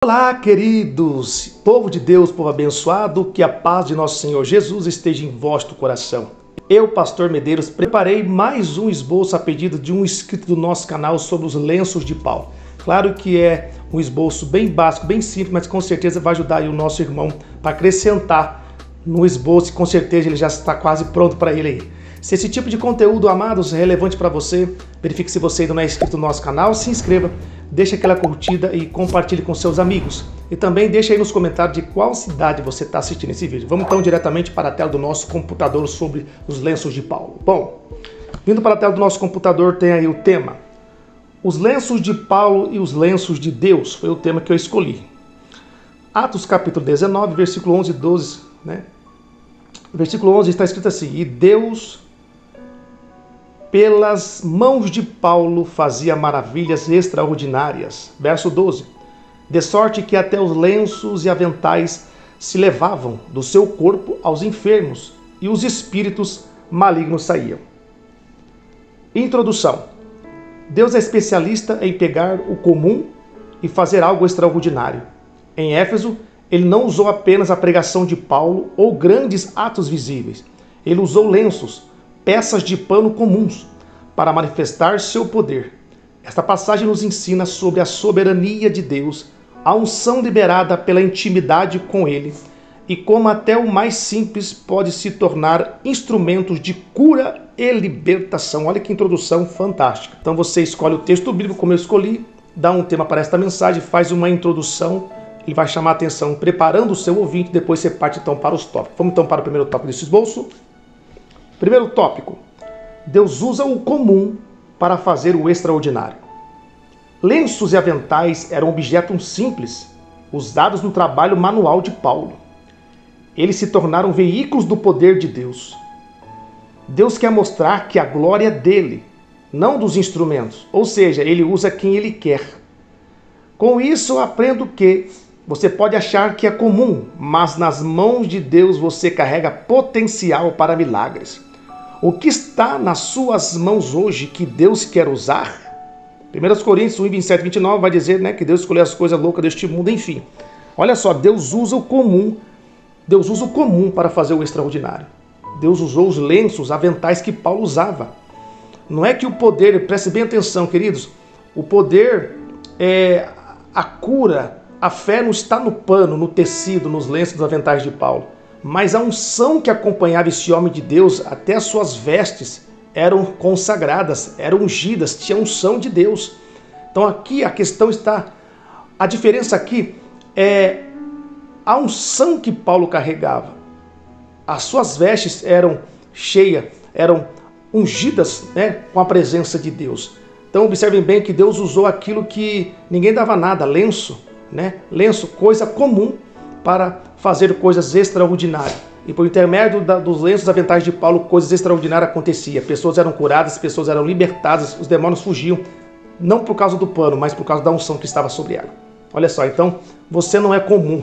Olá, queridos, povo de Deus, povo abençoado, que a paz de nosso Senhor Jesus esteja em vosso coração. Eu, pastor Medeiros, preparei mais um esboço a pedido de um inscrito do nosso canal sobre os lenços de Paulo. Claro que é um esboço bem básico, bem simples, mas com certeza vai ajudar aí o nosso irmão para acrescentar no esboço, e com certeza ele já está quase pronto para ele aí. Se esse tipo de conteúdo, amados, é relevante para você, verifique se você ainda não é inscrito no nosso canal, se inscreva, deixe aquela curtida e compartilhe com seus amigos. E também deixe aí nos comentários de qual cidade você está assistindo esse vídeo. Vamos então diretamente para a tela do nosso computador sobre os lenços de Paulo. Bom, vindo para a tela do nosso computador tem aí o tema: os lenços de Paulo e os lenços de Deus. Foi o tema que eu escolhi. Atos capítulo 19, versículo 11 e 12, né? Versículo 11 está escrito assim: e Deus, pelas mãos de Paulo, fazia maravilhas extraordinárias. Verso 12. De sorte que até os lenços e aventais se levavam do seu corpo aos enfermos, e os espíritos malignos saíam. Introdução. Deus é especialista em pegar o comum e fazer algo extraordinário. Em Éfeso, ele não usou apenas a pregação de Paulo ou grandes atos visíveis. Ele usou lenços, peças de pano comuns, para manifestar seu poder. Esta passagem nos ensina sobre a soberania de Deus, a unção liberada pela intimidade com Ele, e como até o mais simples pode se tornar instrumentos de cura e libertação. Olha que introdução fantástica. Então você escolhe o texto bíblico como eu escolhi, dá um tema para esta mensagem, faz uma introdução, ele vai chamar a atenção preparando o seu ouvinte, depois você parte então para os tópicos. Vamos então para o primeiro tópico desse esboço. Primeiro tópico: Deus usa o comum para fazer o extraordinário. Lenços e aventais eram objetos simples, usados no trabalho manual de Paulo. Eles se tornaram veículos do poder de Deus. Deus quer mostrar que a glória é dele, não dos instrumentos, ou seja, ele usa quem ele quer. Com isso, eu aprendo que você pode achar que é comum, mas nas mãos de Deus você carrega potencial para milagres. O que está nas suas mãos hoje que Deus quer usar? 1 Coríntios 1, 27, 29 vai dizer, né, que Deus escolheu as coisas loucas deste mundo, enfim. Olha só, Deus usa o comum para fazer o extraordinário. Deus usou os lenços, aventais que Paulo usava. Não é que o poder, preste bem atenção, queridos, o poder, a cura, a fé não está no pano, no tecido, nos lenços dos aventais de Paulo. Mas a unção que acompanhava esse homem de Deus, até as suas vestes eram consagradas, eram ungidas, tinha unção de Deus. Então aqui a questão está, a diferença aqui é a unção que Paulo carregava. As suas vestes eram cheias, eram ungidas, né, com a presença de Deus. Então observem bem que Deus usou aquilo que ninguém dava nada, lenço, né? Lenço, coisa comum, para fazer coisas extraordinárias. E por intermédio dos lenços aventais de Paulo, coisas extraordinárias aconteciam. Pessoas eram curadas, pessoas eram libertadas, os demônios fugiam, não por causa do pano, mas por causa da unção que estava sobre ela. Olha só, então, você não é comum.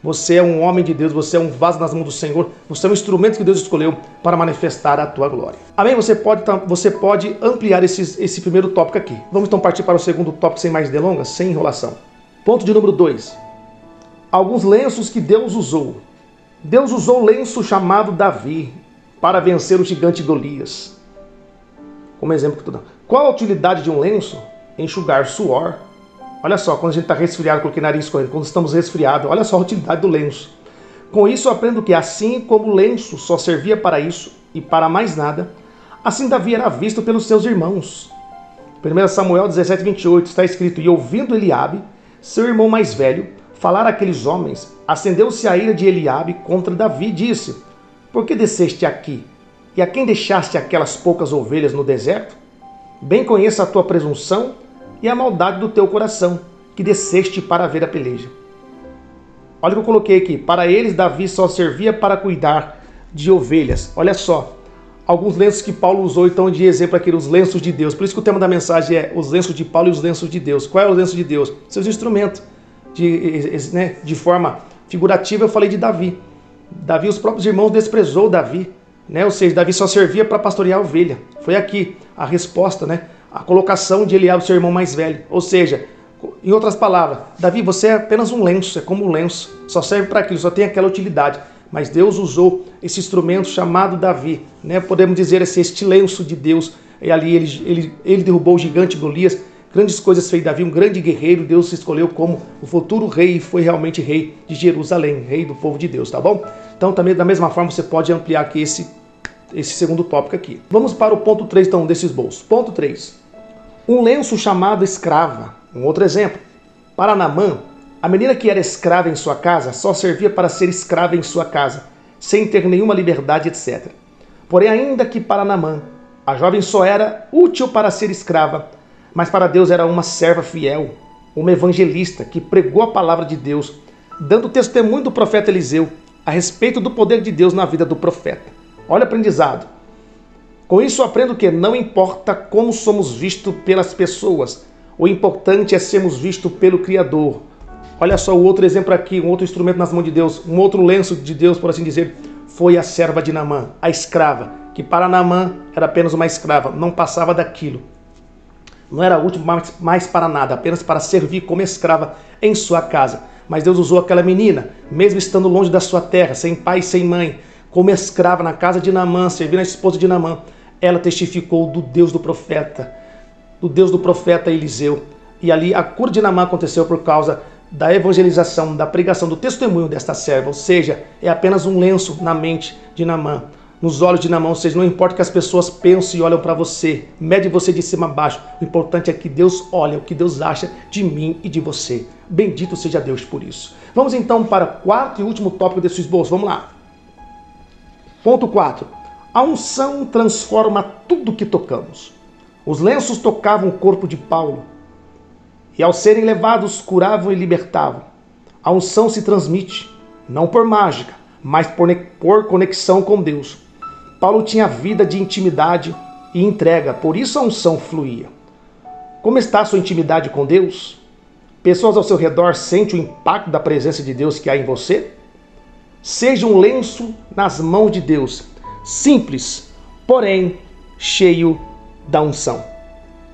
Você é um homem de Deus, você é um vaso nas mãos do Senhor, você é um instrumento que Deus escolheu para manifestar a tua glória. Amém? Você pode ampliar esse primeiro tópico aqui. Vamos então partir para o segundo tópico sem mais delongas, sem enrolação. Ponto de número 2. Alguns lenços que Deus usou. Deus usou o lenço chamado Davi para vencer o gigante Golias. Como exemplo que estou dando. Qual a utilidade de um lenço? Enxugar suor. Olha só, quando a gente está resfriado, coloquei nariz correndo, quando estamos resfriados, olha só a utilidade do lenço. Com isso eu aprendo que assim como o lenço só servia para isso e para mais nada, assim Davi era visto pelos seus irmãos. 1 Samuel 17, 28 está escrito: e ouvindo Eliabe, seu irmão mais velho, falar àqueles homens, acendeu-se a ira de Eliabe contra Davi e disse: por que desceste aqui? E a quem deixaste aquelas poucas ovelhas no deserto? Bem conheço a tua presunção e a maldade do teu coração, que desceste para ver a peleja. Olha o que eu coloquei aqui. Para eles, Davi só servia para cuidar de ovelhas. Olha só, alguns lenços que Paulo usou então de exemplo aqui, os lenços de Deus. Por isso que o tema da mensagem é os lenços de Paulo e os lenços de Deus. Qual é o lenço de Deus? Seus instrumentos. De forma figurativa eu falei de Davi. Davi, os próprios irmãos desprezou Davi, né? Ou seja, Davi só servia para pastorear a ovelha. Foi aqui a resposta, né? A colocação de Eliabe, seu irmão mais velho. Ou seja, Em outras palavras, Davi, você é apenas um lenço, é como um lenço, só serve para aquilo, só tem aquela utilidade. Mas Deus usou esse instrumento chamado Davi, né? Podemos dizer assim, este lenço de Deus. E ali ele derrubou o gigante Golias. Grandes coisas fez Davi, um grande guerreiro. Deus escolheu como o futuro rei e foi realmente rei de Jerusalém, rei do povo de Deus, tá bom? Então também da mesma forma você pode ampliar aqui esse segundo tópico aqui. Vamos para o ponto 3 então desse esboço. Ponto 3. Um lenço chamado escrava. Um outro exemplo. Para Naamã, a menina que era escrava em sua casa só servia para ser escrava em sua casa, sem ter nenhuma liberdade, etc. Porém, ainda que para Naamã, a jovem só era útil para ser escrava, mas para Deus era uma serva fiel, uma evangelista que pregou a palavra de Deus, dando testemunho do profeta Eliseu a respeito do poder de Deus na vida do profeta. Olha o aprendizado. Com isso aprendo que não importa como somos vistos pelas pessoas, o importante é sermos vistos pelo Criador. Olha só o outro exemplo aqui, um outro instrumento nas mãos de Deus, um outro lenço de Deus, por assim dizer, foi a serva de Naamã, a escrava, que para Naamã era apenas uma escrava, não passava daquilo. Não era útil mais para nada, apenas para servir como escrava em sua casa. Mas Deus usou aquela menina, mesmo estando longe da sua terra, sem pai e sem mãe, como escrava na casa de Naamã, servindo a esposa de Naamã. Ela testificou do Deus do profeta Eliseu. E ali a cura de Naamã aconteceu por causa da evangelização, da pregação, do testemunho desta serva. Ou seja, é apenas um lenço na mente de Naamã, nos olhos de Naamã. Ou seja, não importa que as pessoas pensem e olham para você, mede você de cima a baixo. O importante é que Deus olha o que Deus acha de mim e de você. Bendito seja Deus por isso. Vamos então para o quarto e último tópico desse esboço. Vamos lá. Ponto 4. A unção transforma tudo que tocamos. Os lenços tocavam o corpo de Paulo e, ao serem levados, curavam e libertavam. A unção se transmite, não por mágica, mas por conexão com Deus. Paulo tinha vida de intimidade e entrega, por isso a unção fluía. Como está a sua intimidade com Deus? Pessoas ao seu redor sentem o impacto da presença de Deus que há em você? Seja um lenço nas mãos de Deus, simples, porém cheio da unção.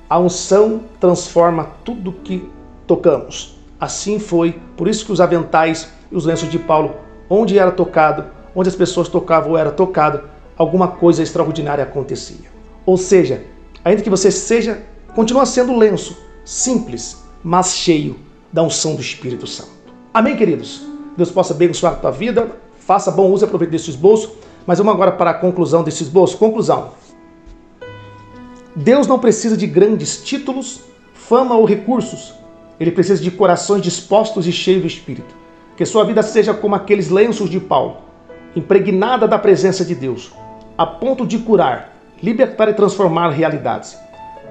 A unção transforma tudo que tocamos. Assim foi, por isso que os aventais e os lenços de Paulo, onde era tocado, onde as pessoas tocavam ou era tocado, alguma coisa extraordinária acontecia. Ou seja, ainda que você continua sendo lenço, simples, mas cheio da unção do Espírito Santo. Amém, queridos? Deus possa abençoar a tua vida, faça bom uso e aproveite desse esboço, mas vamos agora para a conclusão desse esboço. Conclusão. Deus não precisa de grandes títulos, fama ou recursos. Ele precisa de corações dispostos e cheios do Espírito. Que sua vida seja como aqueles lenços de Paulo, impregnada da presença de Deus, a ponto de curar, libertar e transformar realidades.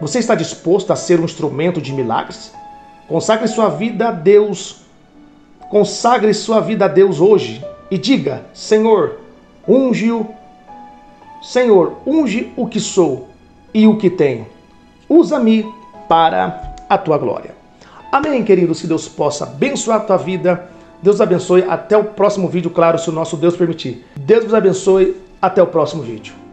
Você está disposto a ser um instrumento de milagres? Consagre sua vida a Deus. Consagre sua vida a Deus hoje e diga: Senhor, unge-o. Senhor, unge o que sou e o que tenho. Usa-me para a tua glória. Amém, queridos? Que Deus possa abençoar a tua vida. Deus abençoe. Até o próximo vídeo, claro, se o nosso Deus permitir. Deus vos abençoe. Até o próximo vídeo.